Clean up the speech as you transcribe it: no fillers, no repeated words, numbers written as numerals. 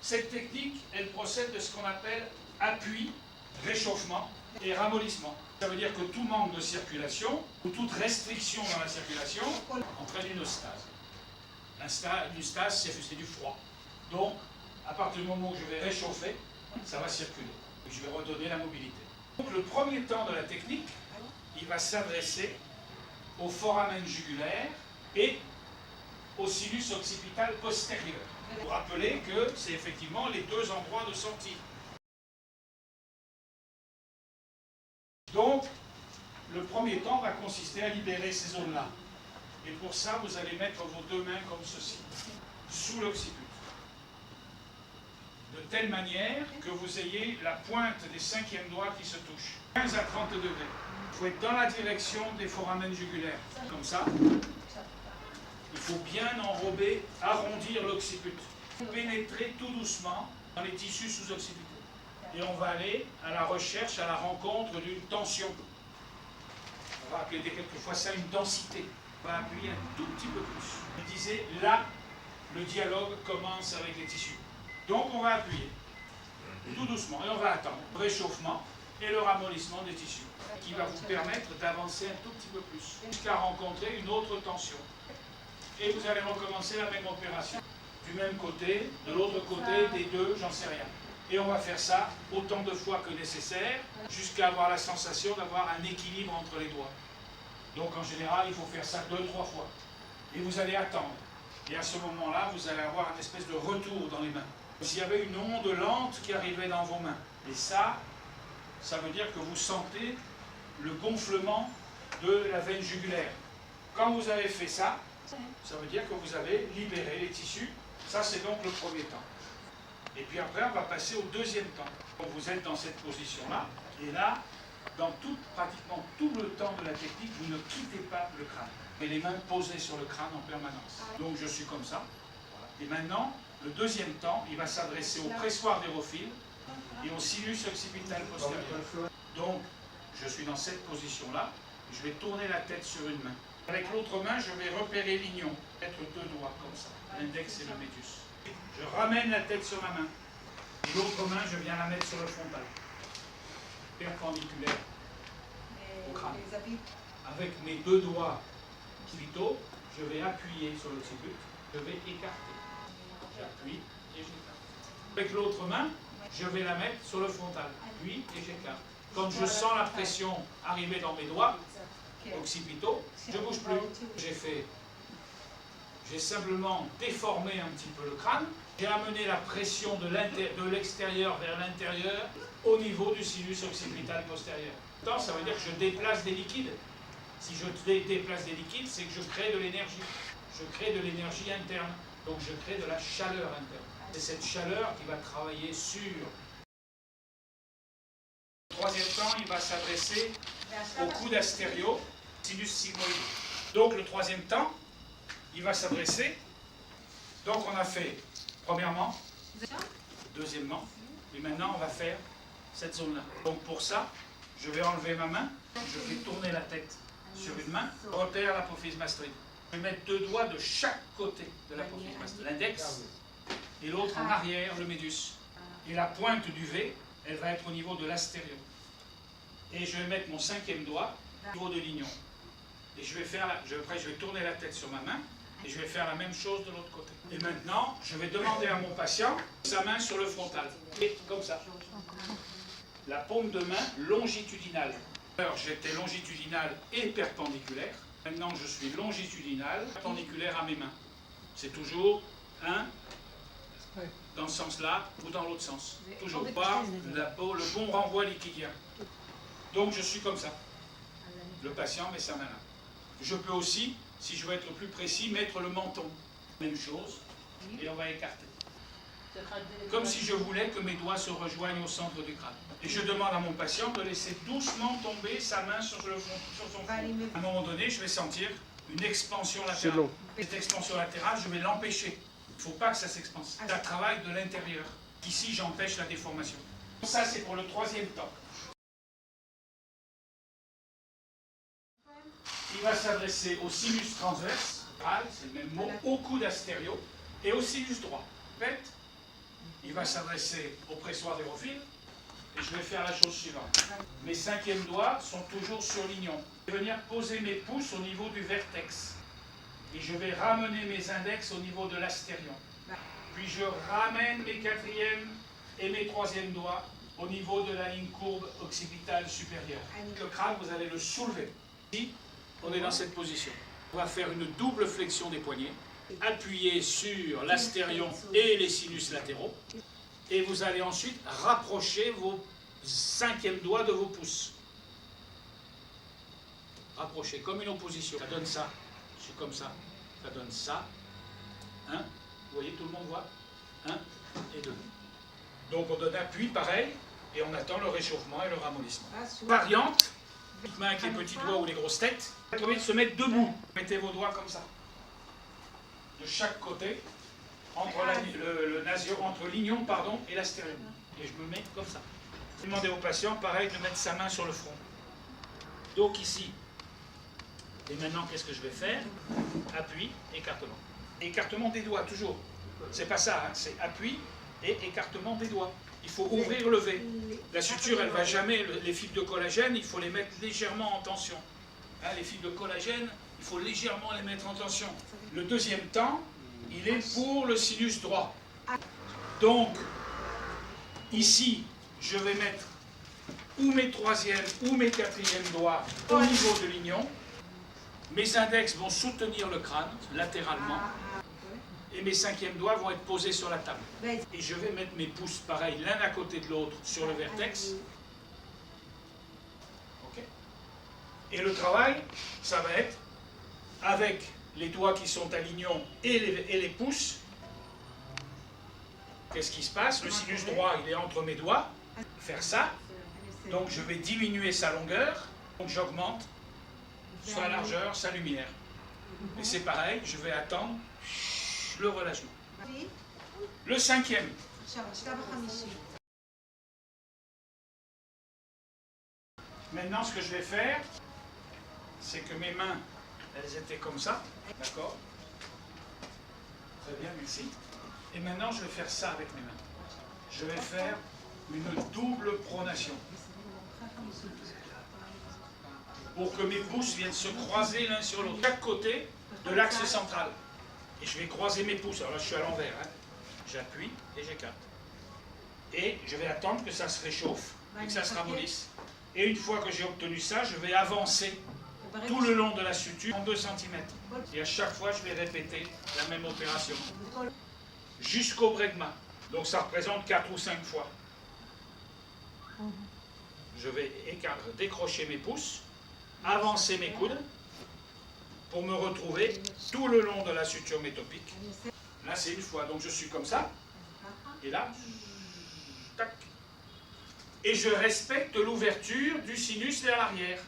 Cette technique, elle procède de ce qu'on appelle appui, réchauffement et ramollissement. Ça veut dire que tout manque de circulation ou toute restriction dans la circulation entraîne une stase. Une stase, c'est du froid. Donc, à partir du moment où je vais réchauffer, ça va circuler. Et je vais redonner la mobilité. Donc, le premier temps de la technique, il va s'adresser au foramen jugulaire et au sinus occipital postérieur. Vous rappelez que c'est effectivement les deux endroits de sortie. Donc, le premier temps va consister à libérer ces zones-là. Et pour ça, vous allez mettre vos deux mains comme ceci, sous l'occiput. De telle manière que vous ayez la pointe des cinquièmes doigts qui se touchent. 15 à 30 degrés. Il faut être dans la direction des foramen jugulaires. Comme ça. Il faut bien enrober, arrondir l'occiput. Pénétrer tout doucement dans les tissus sous-occidentaux. Et on va aller à la recherche, à la rencontre d'une tension. On va appeler quelquefois ça une densité. On va appuyer un tout petit peu plus. Je disais, là, le dialogue commence avec les tissus. Donc on va appuyer, tout doucement, et on va attendre le réchauffement et le ramollissement des tissus, qui va vous permettre d'avancer un tout petit peu plus, jusqu'à rencontrer une autre tension. Et vous allez recommencer la même opération. Du même côté, de l'autre côté, des deux, j'en sais rien. Et on va faire ça autant de fois que nécessaire, jusqu'à avoir la sensation d'avoir un équilibre entre les doigts. Donc en général, il faut faire ça 2-3 fois. Et vous allez attendre. Et à ce moment-là, vous allez avoir une espèce de retour dans les mains. S'il y avait une onde lente qui arrivait dans vos mains. Et ça veut dire que vous sentez le gonflement de la veine jugulaire. Quand vous avez fait ça, ça veut dire que vous avez libéré les tissus. Ça, c'est donc le premier temps. Et puis après, on va passer au deuxième temps. Donc vous êtes dans cette position-là, et là, dans pratiquement tout le temps de la technique, vous ne quittez pas le crâne. Et les mains posées sur le crâne en permanence. Donc je suis comme ça. Et maintenant, le deuxième temps, il va s'adresser au pressoir d'érophile et au sinus occipital postérieur. Donc, je suis dans cette position-là, je vais tourner la tête sur une main. Avec l'autre main, je vais repérer l'ignon, mettre deux doigts comme ça, l'index et le médius. Je ramène la tête sur ma main. Et l'autre main, je viens la mettre sur le frontal, perpendiculaire au crâne. Avec mes deux doigts occipitaux, je vais appuyer sur l'occiput, je vais écarter. J'appuie et j'écarte. Avec l'autre main, je vais la mettre sur le frontal, puis et j'écarte. Quand je sens la pression arriver dans mes doigts occipitaux, je ne bouge plus. J'ai simplement déformé un petit peu le crâne, j'ai amené la pression de l'extérieur vers l'intérieur au niveau du sinus occipital postérieur. Ça veut dire que je déplace des liquides. Si je déplace des liquides, c'est que je crée de l'énergie. Je crée de l'énergie interne. Donc je crée de la chaleur interne. C'est cette chaleur qui va travailler sur. Le troisième temps, il va s'adresser au coude astério, sinus sigmoïde. Donc le troisième temps, il va s'adresser. Donc on a fait, premièrement, deuxièmement, et maintenant on va faire cette zone-là. Donc pour ça, je vais enlever ma main, je fais tourner la tête sur une main, repère l'apophyse mastoïde. Je vais mettre deux doigts de chaque côté de l'apophyse mastoïde, l'index et l'autre en arrière, le médius. Et la pointe du V, elle va être au niveau de l'astério. Et je vais mettre mon cinquième doigt au niveau de l'ignon. Et après je vais tourner la tête sur ma main et je vais faire la même chose de l'autre côté. Et maintenant, je vais demander à mon patient sa main sur le frontal. Et comme ça. La paume de main longitudinale. Alors j'étais longitudinal et perpendiculaire. Maintenant je suis longitudinal, perpendiculaire à mes mains. C'est toujours dans ce sens-là ou dans l'autre sens. Toujours pas le bon renvoi liquidien. Donc je suis comme ça. Le patient met sa main là. Je peux aussi, si je veux être plus précis, mettre le menton. Même chose. Et on va écarter. Comme si je voulais que mes doigts se rejoignent au centre du crâne. Et je demande à mon patient de laisser doucement tomber sa main sur son front. À un moment donné, je vais sentir une expansion latérale. Cette expansion latérale, je vais l'empêcher. Il ne faut pas que ça s'expanse. Ça travaille de l'intérieur. Ici, j'empêche la déformation. Ça, c'est pour le troisième temps. Il va s'adresser au sinus transverse, c'est le même mot, au coude astério, et au sinus droit. Faites il va s'adresser au pressoir d'aérophile et je vais faire la chose suivante. Mes cinquièmes doigts sont toujours surlignants. Je vais venir poser mes pouces au niveau du vertex et je vais ramener mes index au niveau de l'astérion. Puis je ramène mes quatrièmes et mes troisièmes doigts au niveau de la ligne courbe occipitale supérieure. Le crâne, vous allez le soulever. Ici, on est dans cette position. On va faire une double flexion des poignets, appuyer sur l'astérion et les sinus latéraux, et vous allez ensuite rapprocher vos cinquièmes doigts de vos pouces. Rapprocher, comme une opposition. Ça donne ça. Je suis comme ça. Ça donne ça. Vous voyez, tout le monde voit. 1 et 2. Donc on donne appui, pareil, et on attend le réchauffement et le ramollissement. Variante, main avec les petits doigts ou les grosses têtes, vous pouvez se mettre debout. Mettez vos doigts comme ça, de chaque côté, entre entre l'ignon et l'astérium. Et je me mets comme ça. Demandez au patient, pareil, de mettre sa main sur le front. Donc ici. Et maintenant, qu'est-ce que je vais faire? Appui, écartement. Écartement des doigts, toujours. C'est pas ça, hein, c'est appui et écartement des doigts. Il faut ouvrir le V. La suture, elle ne va jamais, les fibres de collagène, il faut les mettre légèrement en tension. Hein, les fibres de collagène, il faut légèrement les mettre en tension. Le deuxième temps, il est pour le sinus droit. Donc, ici, je vais mettre ou mes troisièmes ou mes quatrièmes doigts au niveau de l'ignon. Mes index vont soutenir le crâne latéralement. Et mes cinquièmes doigts vont être posés sur la table. Et je vais mettre mes pouces, pareil, l'un à côté de l'autre, sur le vertex. Ok. Et le travail, ça va être avec les doigts qui sont à l'ignon et les pouces. Qu'est-ce qui se passe? Le sinus droit, il est entre mes doigts. Faire ça. Donc je vais diminuer sa longueur. Donc j'augmente sa largeur, sa lumière. Et c'est pareil, je vais attendre le relâchement. Le cinquième. Maintenant, ce que je vais faire, c'est que mes mains, elles étaient comme ça, d'accord? Très bien, merci. Et maintenant, je vais faire ça avec mes mains. Je vais faire une double pronation. Pour que mes pouces viennent se croiser l'un sur l'autre, chaque côté de l'axe central. Et je vais croiser mes pouces. Alors là, je suis à l'envers. Hein. J'appuie et j'écarte. Et je vais attendre que ça se réchauffe et que ça se ramollisse. Et une fois que j'ai obtenu ça, je vais avancer tout le long de la suture en 2 cm. Et à chaque fois, je vais répéter la même opération. Jusqu'au bregma. Donc ça représente 4 ou 5 fois. Je vais décrocher mes pouces, avancer mes coudes, pour me retrouver tout le long de la suture métopique. Là, c'est une fois. Donc, je suis comme ça. Et là, tac. Et je respecte l'ouverture du sinus vers l'arrière.